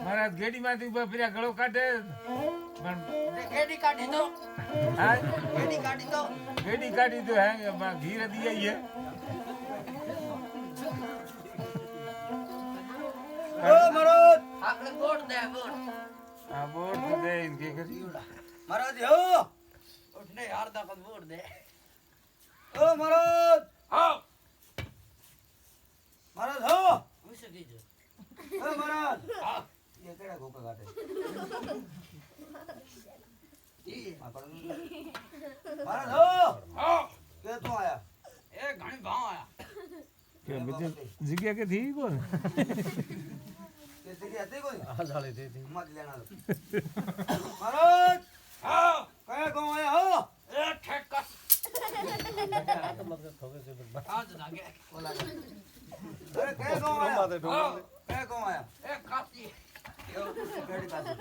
महाराज गेडी માંથી ઉભા ફર્યા ગળો કાઢે પણ गेडी काटी तो હા गेडी કાઢી તો હે ઘી રદી आई है ओ महाराज आपने वोट दे वोट हां वोट दे इनके करी महाराज हो उठने यार दा वोट दे ओ महाराज हां महाराज हो उसे कीजिए ओ महाराज हां ये केड़ा गोका काटे महाराज हो हां के तू आया ए घणी भाव आया के बजे जग्या के थी कोन के जगह आते कोई आ साले थी मत लेना महाराज हां कया को आया हो ए ठेका हां तो लागे बोला अरे कया को आया कया को आया ए काती यो केड़ी काटे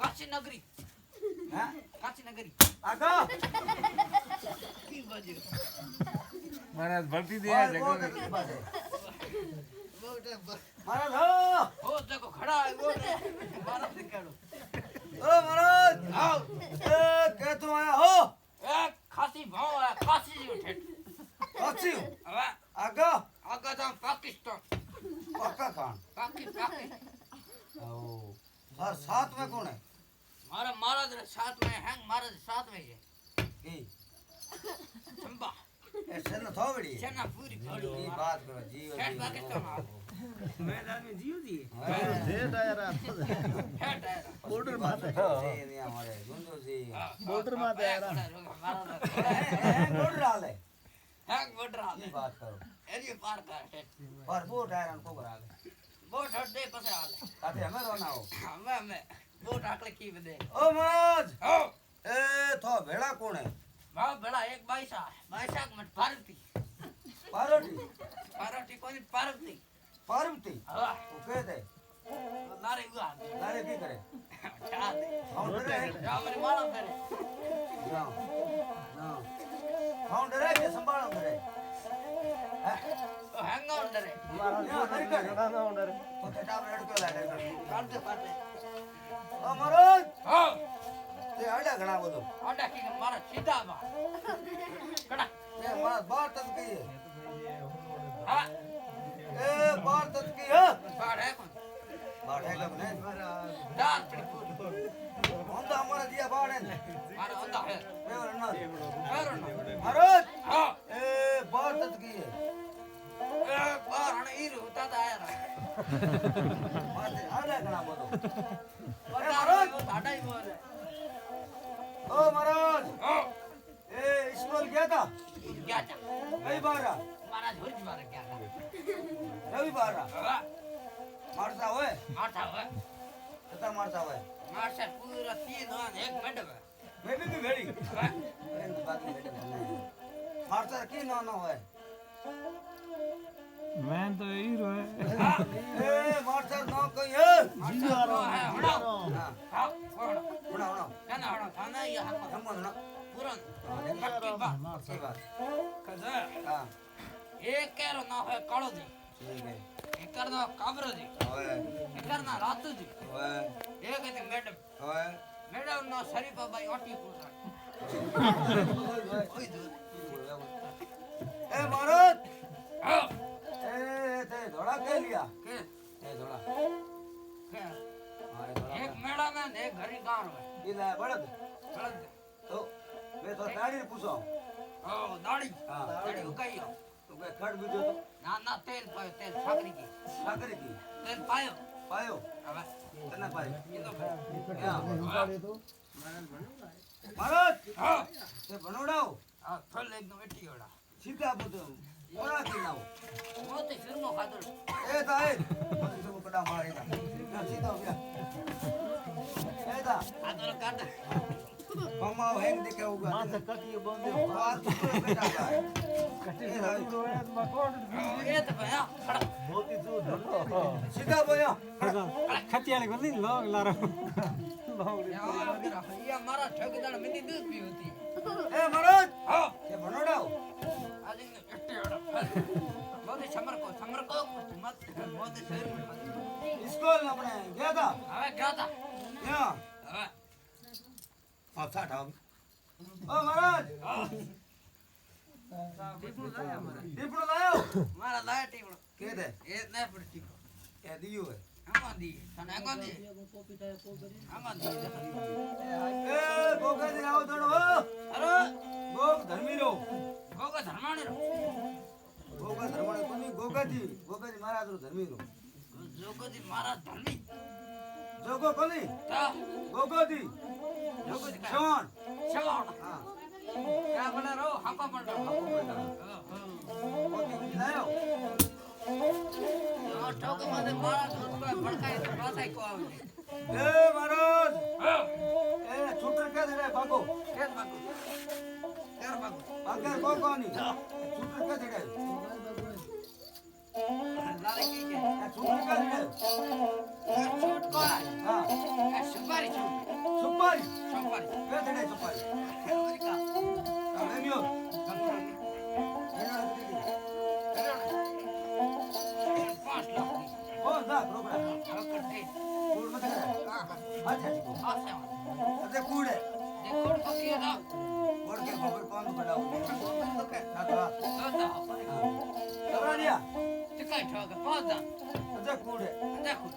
काशी नगरी हैं काशी नगरी आगा की बजे महाराज भर्ती दे जगह महाराज हो हो देखो खड़ा है वो मारा से करो ओ महाराज आओ ए के तू आया हो ए खासी भाव आया खासी जी उठे काची अब आगा आगा था पाकिस्तान पक्का खान पाकिस्तान ओ सर साथ में कौन है मारा महाराज साथ में हैंग महाराज साथ में है की चंबा ऐसे न थोड़ी है सेना पूरी की बात करो जीव हेड पाकिस्तान मैदान में जियो दी हेड हेड है बॉर्डर माते जी नहीं हमारे गुंडो जी बॉर्डर माते है बॉर्डर डाले हैंग बॉर्डर आ की बात करो एरिया पार कर पर बोट आयरन को करा ले बोट हट दे पसे आ ले ताते हमें रोना हो मैं बोट आकले की बदे ओ महाराज ओ ए थो भेड़ा कौन है वाह बड़ा एक बाईसा मत पार्वती पारोटी कोई पार्वती पार्वती हां वो कह दे नारे हुआ लारे की करे चाह दे फाउंडर है मेरे मारो करे ना ना फाउंडर है के संभालो करे हैंग ऑन डरे ना नहीं करे ना फाउंडर तो टाप रेड को ला करे काटते पाते ओ महाराज हां ते आड़ा घणा बोलो आडा की मारा सीधा बा कड़ा ये मार बात तक की है हां ए बात तक की है बाढ़ है कौन बात है कब नहीं दाल पड़ी पूरी होंदा हमारा दिया बात है मारा होता है ए ना करो ना महाराज हां ए बात तक की है ए बाहर हने हीर होता था यार माते आड़ा घणा बोलो महाराज आडा ही बोल ओ महाराज हां ए स्कूल गया था क्या था कई बार महाराज होज बार क्या था रवि बार हां मारता होए मारता हुआ कितना मारता होए मारसे पूरा 3 हाथ एक मिनट में मैं भी भेड़ी मारता की ना ना होए मैं तो हीरो है ए मारता ना कोई है जीरो है हड़ा हां हां हड़ा उड़ा उड़ा ना हड़ा खाना ये हम हम ना पूरन पक्की बात सही बात कजा हां एक केरो ना है कालो जी ठीक है एक करना काबर जी ओए एक करना रातू जी ओए एक है मैडम ओए मैडम ना शरीफा भाई ओटी पूरा ओए दूर ए महाराज हां ए ते धोड़ा के लिया के ए धोड़ा के हां धोड़ा एक मैडम है एक घरी गांव है इला बड़द चल तो मैं तो दाढ़ी पूछो ओ दाढ़ी हां दाढ़ी उकाई हो तो के खड़ बीजो तो ना तेल पायो तेल साकरी की साकरी की तेल पायो पायो अब कना पायो ये तो महाराज हां ते बनोड़ाओ हां फल एकदम एटी होड़ा सीधा बोतो ओरा की नाओ मोते फिरनो खातर ए ताए सब कड़ा मारे ता सीधा हो गया ए ता आदर काट मम्मा हेंग देखे होगा मां से कटी बंदे बात तो बेटा का कटी तो ये तो भैया खड़ा बहुत ही दूर सीधा बोया खतियाले गल्ली लोग लारो ये हमारा ठेकेदार मिनी दूध भी होती है ए महाराज हां ये बनोड़ाओ आज इन एटी होड़ा મોદી સમર કો મત મોદી શરીર સ્કૂલ આપણે ગયા તા હવે ગાતા ત્યાં હવે પાછા ઠામ ઓ મહારાજ ટીપણું લાયા મારે દીપડો લાયો મારા લાયા ટીપણું કે દે એ ના પડતી એ દિયો હે આમાં દી તને આમાં દી આમાં દી એ ગોગાજી આવો દડો અરે ગોગ ધર્મીરો ગોગા ધર્માણી રો ગોગા ધર્માણી કોની ગોગાજી મહારાજ રો ધર્મીરો જોગોજી મારા ધર્મી જોગો કોની તા ગોગાજી જોગોજી કા શવણ શવાણ હા ક્યાં બના રો હાપા પણ ગોગી લાયો યો ઠોક મને મારા દૂધ કોઈ ભડકાય તો પાછાય કો આવે એ મહારાજ એ છૂટર કે દે ભાગો કેમ બાકુ કેમ બાકુ ભાગર ગોગોની છૂટર કે દે લારે કી કે છૂટર કે દે છૂટ કોણ હા એ સુપારી છૂટ સુપારી સુપારી કે દે સુપારી અમેરિકા કામેમિયો પાંચ લાખ ઓ ના પ્રોગ્રામ કરતે કુડ મત કરે અચ્છા ઠીક આસે અચ્છા કુડ હે જે કોડ પકી દો और के खबर कौन बढ़ाओ તો કે हां દો करा लिया टिकाई ठोक पादा अच्छा कूड़ है देखो